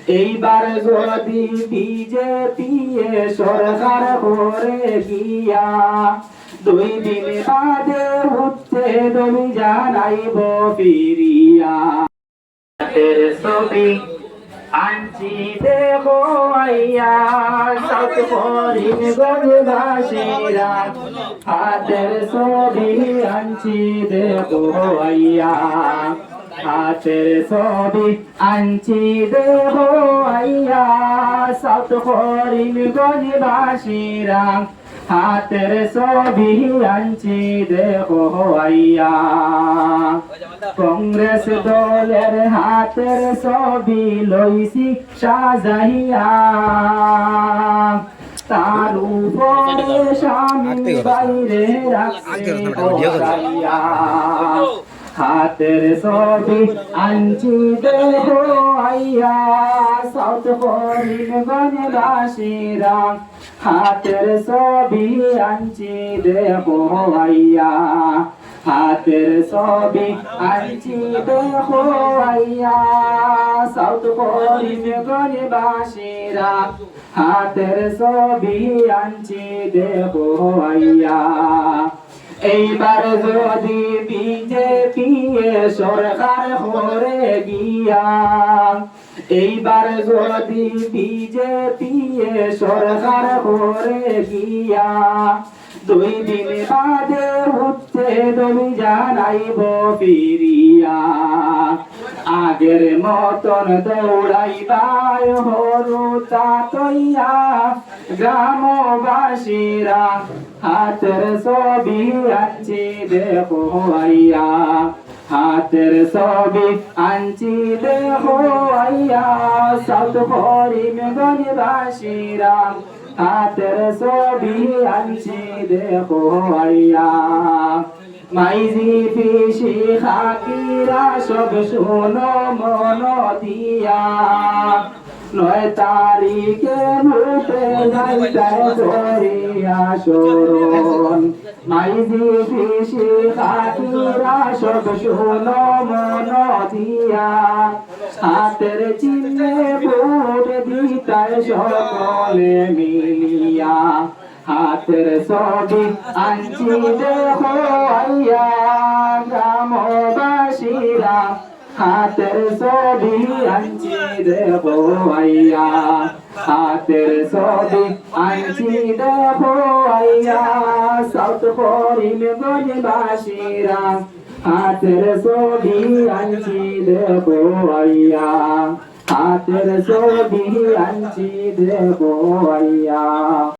এইবার যদি বিজেপি সরকার করে গিয়া 2 দিন বাদে হচ্ছে তুমি জানাইব ফিরিয়া ছবি আনছি দেখো আইয়া সাত হরিণ গঞ্জবাসীরা হাতের ছবি আনছি দেখো আইয়া হাতের ছবি আনছি দেখো আইয়া সাত হরিণ গঞ্জবাসীরা হাতের ছবি আনছি দেখো আইয়া কংগ্রেস দলের হাতের ছবি লইছি সাজাইয়া তার উপরে স্বামী বাইরে রাখছে ওরাইয়া হাতের ছবি আনছি দেখো আইয়া সাউথ করিমগঞ্জবাসীরা হাতের ছবি আনছি দেখো আইয়া হাতের ছবি আনছি দেখো আইয়া সাউথ করিমগঞ্জবাসীরা হাতের ছবি আনছি দেখো আইয়া এইবার যদি বিজেপি সরকার করে গিয়া এইবার যদি বিজেপি সরকার করে গিয়া 2 দিন বাদে হচ্ছে তুমি জানাইব ফিরিয়া আগের মতন দৌড়াইবাই হরু তাতইয়া গ্রামবাসীরা হাতের ছবি আনছি দেখো আইয়া হাতের ছবি আনছি দেখো আইয়া সাউথ করিমগঞ্জবাসীরা হাতের ছবি আনছি দেখো আইয়া মাইজি পিসি খাকিরা সব শোনো মন দিয়া 9 তারিখে ভোটে যাইতে করিয়া শরণ মাইজি পিসি খাকিরা সব শোনো মন দিয়া হাতের চিহ্নে ভোট দিতে সকলে মিলিয়া হাতের ছবি আনছি দেখো আইয়া গ্রামবাসীরা হাতের ছবি আনছি দেখো আইয়া হাতের ছবি আনছি দেখো আইয়া সাউথ করিমগঞ্জবাসীরা হাতের ছবি আনছি দেখো আইয়া হাতের ছবি আনছি দেখো আইয়া।